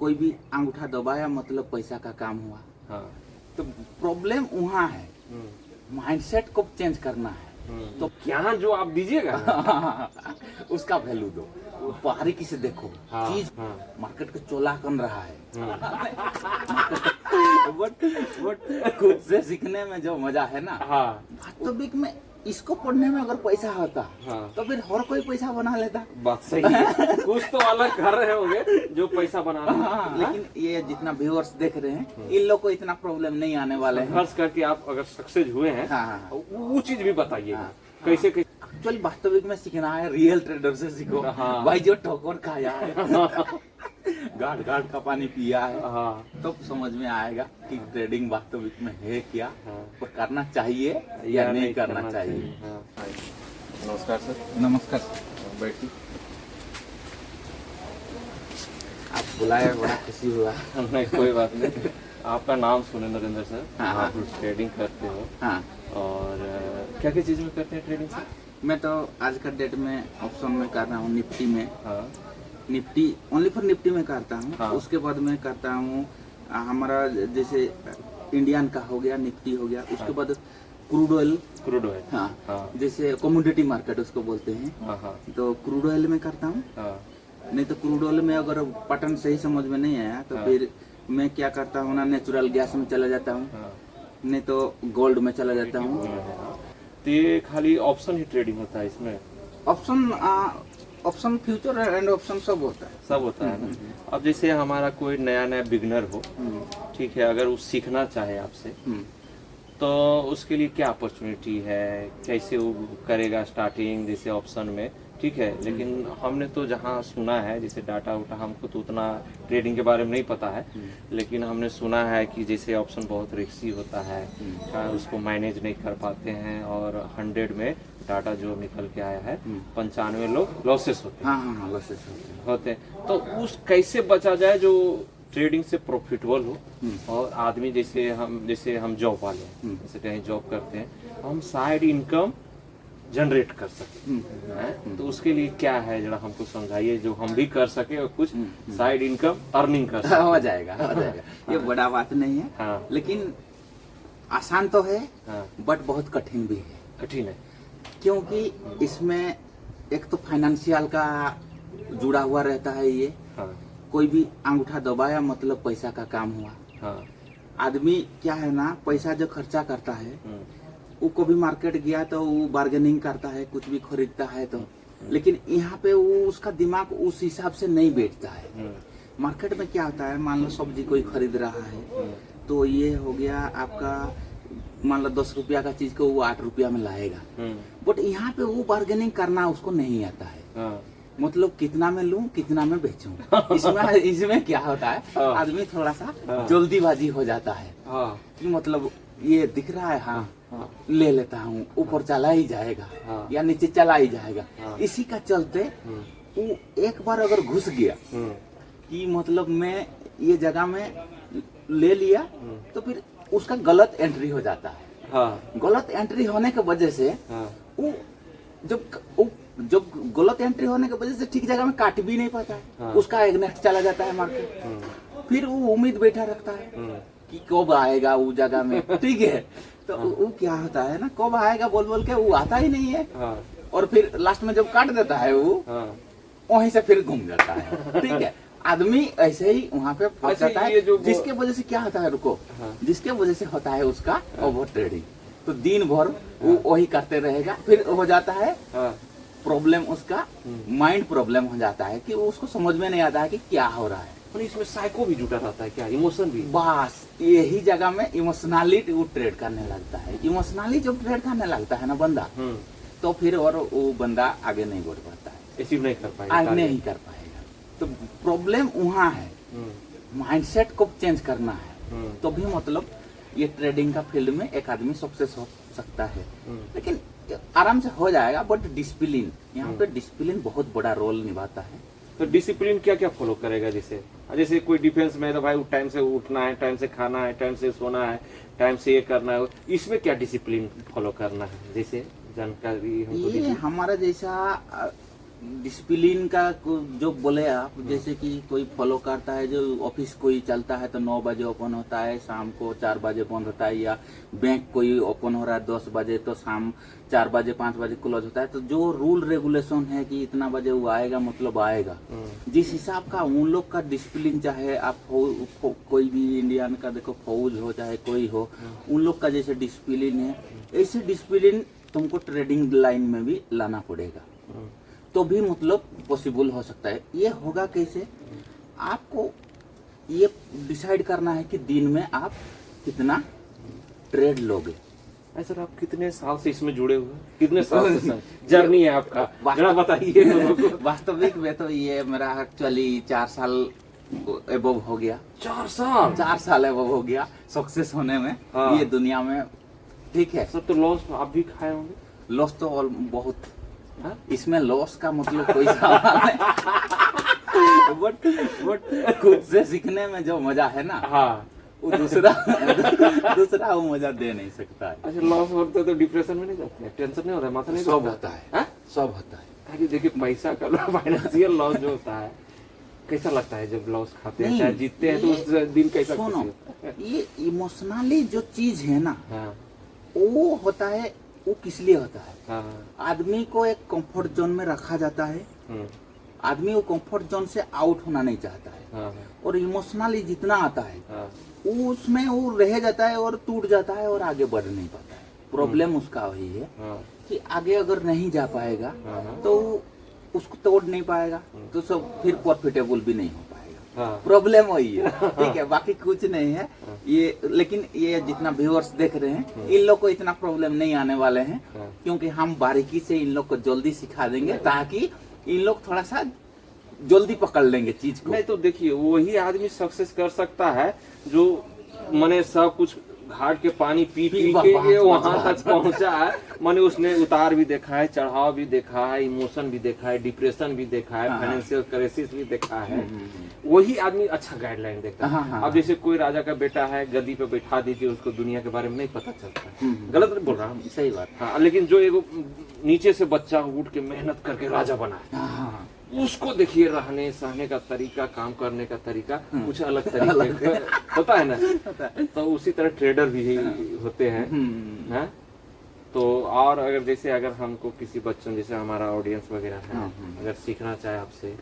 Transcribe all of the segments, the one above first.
कोई भी अंगूठा दबाया मतलब पैसा का काम हुआ। हाँ। तो प्रॉब्लम वहाँ है, माइंडसेट को चेंज करना है। तो यहाँ जो आप दीजिएगा ना, उसका वैल्यू दो, बारीकी से देखो। हाँ, चीज हाँ। मार्केट को चोला कर रहा है। बट खुद से सीखने में जो मजा है ना, हाँ, वास्तविक में इसको पढ़ने में अगर पैसा होता हाँ। तो फिर हर कोई पैसा बना लेता। बात सही है। कुछ तो अलग कर रहे होंगे जो पैसा बना रहे हैं। हाँ, लेकिन ये जितना व्यूअर्स देख रहे हैं इन लोग को इतना प्रॉब्लम नहीं आने वाले हैं। खर्च करके आप अगर सक्सेस हुए हैं, हाँ, हाँ। वो चीज भी बताइए। हाँ। कैसे कैसे एक्चुअली वास्तविक में सीखना है, रियल ट्रेडर से सीखो। हाँ। भाई जो ठोकर खाया है, गाढ़ गाढ़ का पानी पिया है, हाँ, तो समझ में आएगा कि ट्रेडिंग वास्तविक में है क्या, हाँ। और करना चाहिए या नहीं करना चाहिए। हाँ। नमस्कार सर। नमस्कार। बैठिए। आप बुलाए, बड़ा खुशी हुआ। नहीं, कोई बात नहीं। आपका नाम सुने नरेंद्र सर। हाँ, आप ट्रेडिंग करते हो, हाँ, और क्या क्या चीज में करते हैं ट्रेडिंग सर? मैं तो आज का डेट में ऑप्शन में कर रहा हूँ, निफ्टी में। हाँ, निफ्टी ओनली फॉर निफ्टी में करता हूँ। हाँ। उसके बाद में करता हूँ हमारा जैसे इंडियन का हो गया, निफ्टी हो गया। उसके बाद क्रूड ऑयल। Crude oil. हाँ, हाँ, जैसे कमोडिटी मार्केट उसको बोलते हैं। हाँ, हाँ, तो क्रूड ऑयल में करता हूँ। हाँ, नहीं तो क्रूड ऑयल में अगर पैटर्न सही समझ में नहीं आया तो हाँ। फिर मैं क्या करता हूँ ना, नेचुरल गैस में चला जाता हूँ, हाँ। नहीं तो गोल्ड में चला जाता हूँ। तो ये खाली ऑप्शन ही ट्रेडिंग होता है इसमें? ऑप्शन फ्यूचर एंड ऑप्शन सब होता है। सब होता है ना। अब जैसे हमारा कोई नया नया बिगनर हो, ठीक है, अगर वो सीखना चाहे आपसे, तो उसके लिए क्या अपॉर्चुनिटी है, कैसे वो करेगा स्टार्टिंग जैसे ऑप्शन में, ठीक है। लेकिन हमने तो जहाँ सुना है, जैसे डाटा उटा हमको तो उतना ट्रेडिंग के बारे में नहीं पता है, लेकिन हमने सुना है कि जैसे ऑप्शन बहुत रिस्की होता है, उसको मैनेज नहीं कर पाते हैं, और 100 में डाटा जो निकल के आया है 95 लोग लॉसेस होते हैं। हाँ हाँ हाँ, लॉसेस होते हैं। तो उस कैसे बचा जाए जो ट्रेडिंग से प्रॉफिटेबल हो, और आदमी जैसे हम जॉब वाले हैं, जैसे कहीं जॉब करते हैं, हम साइड इनकम जनरेट कर सके हैं? तो उसके लिए क्या है जरा हमको समझाइए, जो हम भी कर सके और कुछ साइड इनकम अर्निंग कर सके। हो जाएगा, हो जाएगा। ये बड़ा बात नहीं है। हाँ। लेकिन आसान तो है, हाँ। बट बहुत कठिन भी है। कठिन है क्योंकि इसमें एक तो फाइनेंशियल का जुड़ा हुआ रहता है। ये हाँ, कोई भी अंगूठा दबाया मतलब पैसा का काम हुआ। हाँ, आदमी क्या है ना, पैसा जो खर्चा करता है, वो कभी मार्केट गया तो वो बार्गेनिंग करता है, कुछ भी खरीदता है तो, लेकिन यहाँ पे वो उसका दिमाग उस हिसाब से नहीं बैठता है। मार्केट में क्या होता है, मान लो सब्जी कोई खरीद रहा है, तो ये हो गया आपका, मान लो 10 रुपया का चीज को वो 8 रुपया में लाएगा, बट यहाँ पे वो बार्गेनिंग करना उसको नहीं आता है। हाँ, मतलब कितना में लूं, कितना में बेचूं। इसमें क्या होता है, आदमी थोड़ा सा जल्दीबाजी हो जाता है कि मतलब ये दिख रहा है, हाँ ले लेता हूँ, ऊपर चला ही जाएगा या नीचे चला ही जाएगा। इसी का चलते वो एक बार अगर घुस गया कि मतलब मैं ये जगह में ले लिया, तो फिर उसका गलत एंट्री हो जाता है। गलत एंट्री होने की वजह से वो जब गलत एंट्री होने की वजह से ठीक जगह में काट भी नहीं पाता है, उसका एग्नेस्ट चला जाता है मार्केट। फिर वो उम्मीद बैठा रखता है कि कब आएगा वो जगह में, ठीक है। तो वो क्या होता है ना, कब आएगा बोल बोल के वो आता ही नहीं है, और फिर लास्ट में जब काट देता है वो वहीं से फिर घूम जाता है, ठीक है। आदमी ऐसे ही वहाँ पे फंस जाता है, जिसके वजह से क्या होता है, रुको, जिसके वजह से होता है उसका ओवर ट्रेडिंग। तो दिन भर वो वही करते रहेगा, फिर हो जाता है प्रॉब्लम, उसका माइंड प्रॉब्लम हो जाता है कि वो उसको समझ में नहीं आता है कि क्या हो रहा है। और इसमें साइको भी जुटा रहता है, क्या इमोशन भी? बस यही जगह में इमोशनली वो ट्रेड करने लगता है। इमोशनली जब ट्रेड करने लगता है ना बंदा, तो फिर और वो बंदा आगे नहीं बढ़ पाता है, अचीव नहीं कर पाएगा, आगे नहीं कर पाएगा। तो प्रॉब्लम वहाँ है, माइंडसेट को चेंज करना है, तो भी मतलब ये ट्रेडिंग का फील्ड में एक आदमी सक्सेस हो सकता है। लेकिन आराम से हो जाएगा, बट डिसिप्लिन, यहाँ पे डिसिप्लिन बहुत बड़ा रोल निभाता है। तो डिसिप्लिन क्या क्या फॉलो करेगा? जैसे कोई डिफेंस में है तो भाई टाइम से उठना है, टाइम से खाना है, टाइम से सोना है, टाइम से ये करना है, इसमें क्या डिसिप्लिन फॉलो करना है? जैसे जानकारी हमको ये दीजिए। हमारा जैसा डिसिप्लिन का जो बोले आप, जैसे कि कोई फॉलो करता है, जो ऑफिस कोई चलता है तो 9 बजे ओपन होता है, शाम को 4 बजे बंद होता है, या बैंक कोई ओपन हो रहा है 10 बजे तो शाम 4 बजे 5 बजे क्लोज होता है, तो जो रूल रेगुलेशन है कि इतना बजे वो आएगा मतलब आएगा, जिस हिसाब का उन लोग का डिसिप्लिन, चाहे आप कोई भी इंडियन का देखो, फौज हो चाहे कोई हो, उन लोग का जैसे डिसिप्लिन है, ऐसे डिसिप्लिन तुमको ट्रेडिंग लाइन में भी लाना पड़ेगा, तो भी मतलब पॉसिबल हो सकता है। ये होगा कैसे, आपको ये डिसाइड करना है कि दिन में आप कितना ट्रेड लोगे। सर आप कितने साल से इसमें जुड़े हुए हैं, कितने साल से जर्नी है आपका, जरा बताइए लोगों को। वास्तविक में तो ये मेरा एक्चुअली 4 साल एबव हो गया। 4 साल एबव हो गया सक्सेस होने में। हाँ। ये दुनिया में ठीक है। सर तो लॉस आप भी खाए होंगे? लॉस तो बहुत, हाँ? इसमें लॉस का मतलब कोई सवाल नहीं। बट खुद से सीखने में जो मजा है ना, हाँ, वो दूसरा वो मजा दे नहीं सकता है। अच्छा, लॉस होता है तो डिप्रेशन में नहीं जाते हैं, टेंशन नहीं होता है, माथा नहीं सब होता है, हाँ? सब होता है। ताकि देखिए पैसा का फाइनेंशियल लॉस जो होता है, कैसा लगता है जब लॉस खाते हैं, चाहे जीतते हैं तो उस दिन कैसा खुशी होता है? ये इमोशनली जो चीज है ना, हाँ, वो होता है, वो किस लिए होता है? हाँ, आदमी को एक कंफर्ट जोन में रखा जाता है, आदमी वो कंफर्ट जोन से आउट होना नहीं चाहता है, हाँ, और इमोशनली जितना आता है हाँ, वो उसमें वो रह जाता है और टूट जाता है और आगे बढ़ नहीं पाता है। प्रॉब्लम उसका वही है हाँ, कि आगे अगर नहीं जा पाएगा हाँ, तो उसको तोड़ नहीं पाएगा, तो सब फिर प्रॉफिटेबल भी नहीं हो पाएगा। हाँ, प्रॉब्लम वही है, ठीक है, बाकी कुछ नहीं है ये। लेकिन ये जितना व्यूअर्स देख रहे हैं, इन लोग को इतना प्रॉब्लम नहीं आने वाले हैं, क्योंकि हम बारीकी से इन लोग को जल्दी सिखा देंगे, ताकि इन लोग थोड़ा सा जल्दी पकड़ लेंगे चीज को। नहीं तो देखिए वही आदमी सक्सेस कर सकता है जो माने सब कुछ घाट के पानी पी के वहां तक पहुंचा है, माने उसने उतार भी देखा है, चढ़ाव भी देखा है, इमोशन भी देखा है, डिप्रेशन भी देखा है, फाइनेंशियल क्राइसिस भी देखा है। वही आदमी अच्छा गाइडलाइन देखता है। अब जैसे कोई राजा का बेटा है, गद्दी पे बैठा दीजिए, उसको दुनिया के बारे में नहीं पता चलता। गलत बोल रहा हूँ? सही बात। हाँ, लेकिन जो एगो नीचे से बच्चा उठ के मेहनत करके राजा बना है, उसको देखिए रहने सहने का तरीका, काम करने का तरीका कुछ अलग तरीके का होता है ना। तो उसी तरह ट्रेडर भी होते हैं, हैं? तो और अगर जैसे अगर हमको किसी बच्चों, जैसे हमारा ऑडियंस वगैरह है, अगर सीखना चाहे आपसे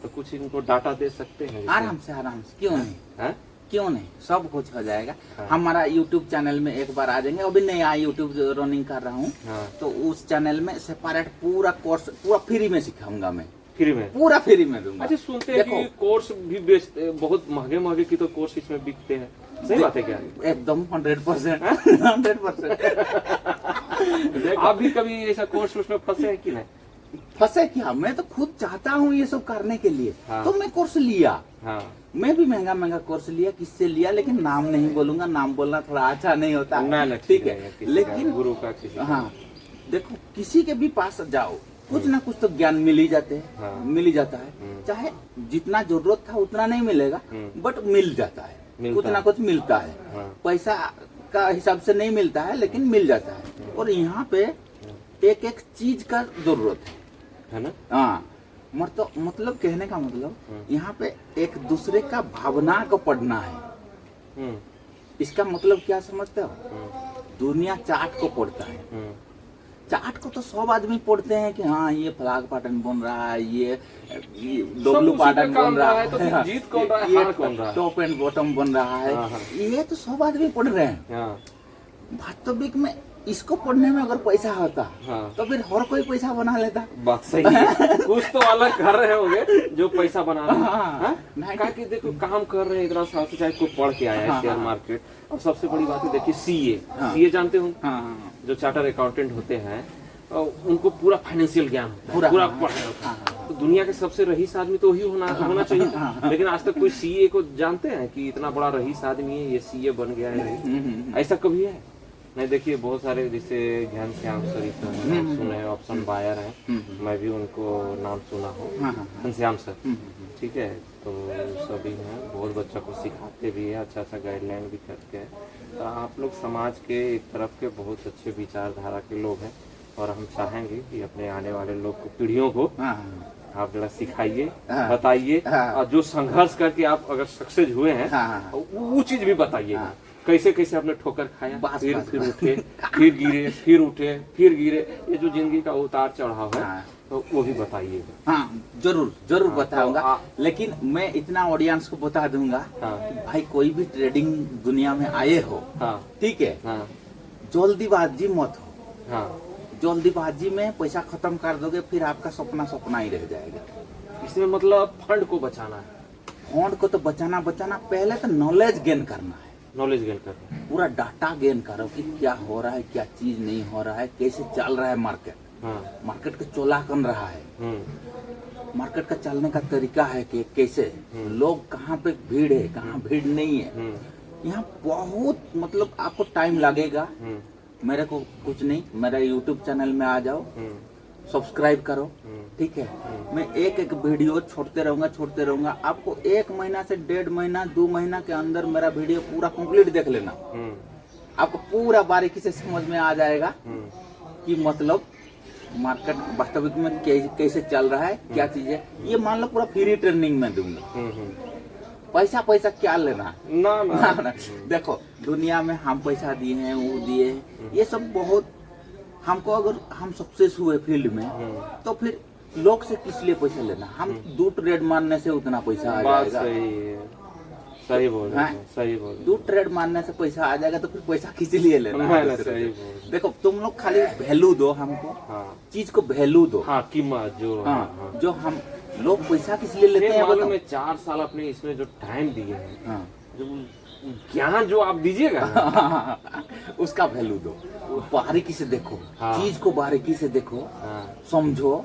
तो कुछ इनको डाटा दे सकते हैं? आराम से, क्यों नहीं है? क्यों नहीं, सब कुछ हो जाएगा। हमारा YouTube चैनल में एक बार आ जाएंगे, अभी नया YouTube रनिंग कर रहा हूँ, तो उस चैनल में सेपरेट पूरा कोर्स पूरा फ्री में सिखाऊंगा मैं, फ्री में, पूरा फ्री में दूंगा। अच्छा, सुनते हैं कि कोर्स भी बेचते, बहुत महंगे की तो कोर्स इसमें बिकते हैं, सही बात है क्या? एकदम 100%। 100%। आप भी कभी ऐसा कोर्स उसमें फंसे हैं कि नहीं? फंसे क्या, मैं तो खुद चाहता हूँ ये सब करने के लिए, तो मैं कोर्स लिया। मैं भी महंगा कोर्स लिया। किससे लिया लेकिन नाम नहीं बोलूंगा, नाम बोलना थोड़ा अच्छा नहीं होता, ठीक है। लेकिन गुरु का किसी, हाँ देखो, किसी के भी पास जाओ, कुछ ना कुछ तो ज्ञान मिल ही जाते हैं, मिल ही जाता है। चाहे जितना जरूरत था उतना नहीं मिलेगा, बट मिल जाता है, कुछ ना कुछ मिलता है। पैसा का हिसाब से नहीं मिलता है, लेकिन मिल जाता है। और यहाँ पे एक एक चीज का जरूरत है ना। हाँ, मतलब कहने का मतलब यहाँ पे एक दूसरे का भावना को पढ़ना है। इसका मतलब क्या समझते हो? दुनिया चार्ट को पढ़ता है। चार्ट को तो सब आदमी पढ़ते हैं कि हाँ ये फ्लैग पैटर्न बन रहा है, ये डब्लू पैटर्न बन रहा है, तो जीत कौन रहा है, हार कौन रहा है, टॉप एंड बॉटम बन रहा है, ये तो सब आदमी पढ़ रहे हैं। वास्तविक में इसको पढ़ने में अगर पैसा होता तो फिर हर कोई पैसा बना लेता। बात सही है। कुछ तो अलग कर रहे होंगे जो पैसा बना रहे हैं। कि देखो काम कर रहे हैं इतना साल से, चाहे कोई पढ़ के आया है शेयर मार्केट। और सबसे बड़ी बात है, देखिए सीए जानते हो, जो चार्टर अकाउंटेंट होते हैं, उनको पूरा फाइनेंशियल ज्ञान होता है, पूरा पढ़ा। तो दुनिया के सबसे रईस आदमी तो वही होना चाहिए। लेकिन आज तक कोई सीए को जानते हैं कि इतना बड़ा रईस आदमी है, ये सीए बन गया है? ऐसा कभी है नहीं। देखिए बहुत सारे जैसे घनश्याम सर सुने, ऑप्शन बायर है, मैं भी उनको नाम सुना हूँ, घनश्याम सर, ठीक है। तो सभी हैं, बहुत बच्चों को सिखाते भी है, अच्छा गाइडलाइन भी करते हैं। तो आप लोग समाज के एक तरफ के बहुत अच्छे विचारधारा के लोग हैं। और हम चाहेंगे कि अपने आने वाले लोग को, पीढ़ियों को हाँ आप जरा सिखाइए, हाँ। बताइए, हाँ। और जो संघर्ष करके आप अगर सक्सेस हुए हैं हाँ। वो चीज भी बताइएगा। हाँ। कैसे कैसे आपने ठोकर खाया, बस, फिर बस, फिर बस। उठे, फिर गिरे, फिर उठे, फिर गिरे, ये जो जिंदगी का उतार चढ़ाव है हाँ। तो वो भी बताइएगा। हाँ, जरूर जरूर हाँ, बताऊंगा। तो लेकिन मैं इतना ऑडियंस को बता दूंगा हाँ। कि भाई कोई भी ट्रेडिंग दुनिया में आए हो, हाँ ठीक है, हाँ जल्दीबाजी मत हो। हाँ। जल्दीबाजी में पैसा खत्म कर दोगे, फिर आपका सपना सपना ही रह जाएगा। इसमें मतलब फंड को बचाना है, फंड को तो बचाना पहले तो नॉलेज गेन करना है, नॉलेज गेन करना है। पूरा डाटा गेन करो कि क्या हो रहा है, क्या चीज नहीं हो रहा है, कैसे चल रहा है मार्केट, हाँ। मार्केट का चोला कन रहा है, मार्केट का चलने का तरीका है कि कैसे लोग कहाँ पे भीड़ है, कहाँ भीड़ नहीं है। यहाँ बहुत मतलब आपको टाइम लगेगा। मेरे को कुछ नहीं, मेरा यूट्यूब चैनल में आ जाओ, सब्सक्राइब करो, ठीक है। मैं एक एक वीडियो छोड़ते रहूंगा। आपको 1 महीना से 1.5 महीना 2 महीना के अंदर मेरा वीडियो पूरा कंप्लीट देख लेना, आपको पूरा बारीकी से समझ में आ जाएगा कि मतलब मार्केट वास्तविक में कैसे चल रहा है, क्या चीज है। ये मान लो पूरा फ्री ट्रेनिंग में दूंगा। पैसा क्या लेना ना ना, ना। देखो दुनिया में हम पैसा दिए हैं, वो दिए हैं, ये सब बहुत हमको, अगर हम सक्सेस हुए फील्ड में तो फिर लोग से किस लिए पैसा लेना। हम 2 ट्रेड मारने से उतना पैसा आ बात जाएगा। सही है, सही बोल रहे हैं, सही बोल रहे हैं। 2 ट्रेड मारने से पैसा आ जाएगा तो फिर पैसा किस लिए लेना ना, है ना, दूसरे सही से? बोल रहे हैं। देखो तुम लोग खाली वैल्यू दो हमको, हाँ चीज को वैल्यू दो। हाँ, कीमत जो हाँ, जो हम लोग पैसा किस लिए लेते हैं मालूम बताओ? है 4 साल अपने इसमें जो टाइम दिए हैं, हाँ। जो ज्ञान जो आप दीजिएगा ना, उसका वैल्यू दो, बारीकी से देखो, हाँ। चीज को बारीकी से देखो, हाँ। समझो।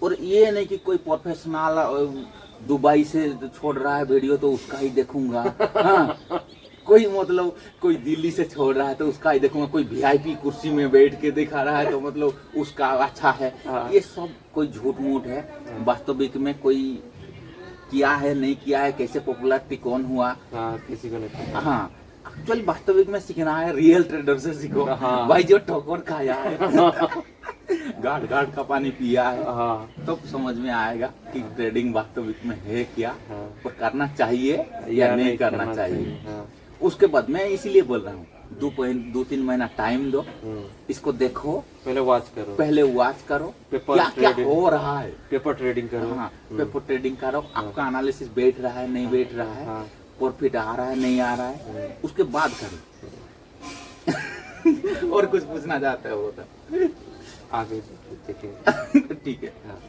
और ये नहीं कि कोई प्रोफेशनल दुबई से छोड़ रहा है वीडियो तो उसका ही देखूंगा। हाँ। कोई मतलब कोई दिल्ली से छोड़ रहा है तो उसका ही देखूंगा, कोई वीआईपी कुर्सी में बैठ के दिखा रहा है तो मतलब उसका अच्छा है। हाँ। ये सब कोई झूठ मूठ है। वास्तविक में कोई किया है नहीं किया है, कैसे पॉपुलरिटी कौन हुआ, हाँ, किसी को नहीं पता। हाँ एक्चुअली वास्तविक में सीखना है, रियल ट्रेडर से सीखो। हाँ। भाई जो ठोकर खाया है, गाढ़ का पानी पिया है, हाँ तो समझ में आएगा कि ट्रेडिंग वास्तविक में है क्या, हाँ। और करना चाहिए या नहीं करना चाहिए। हाँ। उसके बाद मैं इसीलिए बोल रहा हूँ 2-3 महीना टाइम दो, इसको देखो, पहले वॉच करो, पहले वॉच करो पेपर क्या क्या ट्रेडिंग, हो रहा है। पेपर ट्रेडिंग करो। हाँ, पेपर ट्रेडिंग करो, आपका एनालिसिस बैठ रहा है नहीं बैठ रहा है, हाँ। प्रॉफिट आ रहा है नहीं आ रहा है, उसके बाद करो। और कुछ पूछना चाहते हो तो आगे देखिए। ठीक है। हाँ।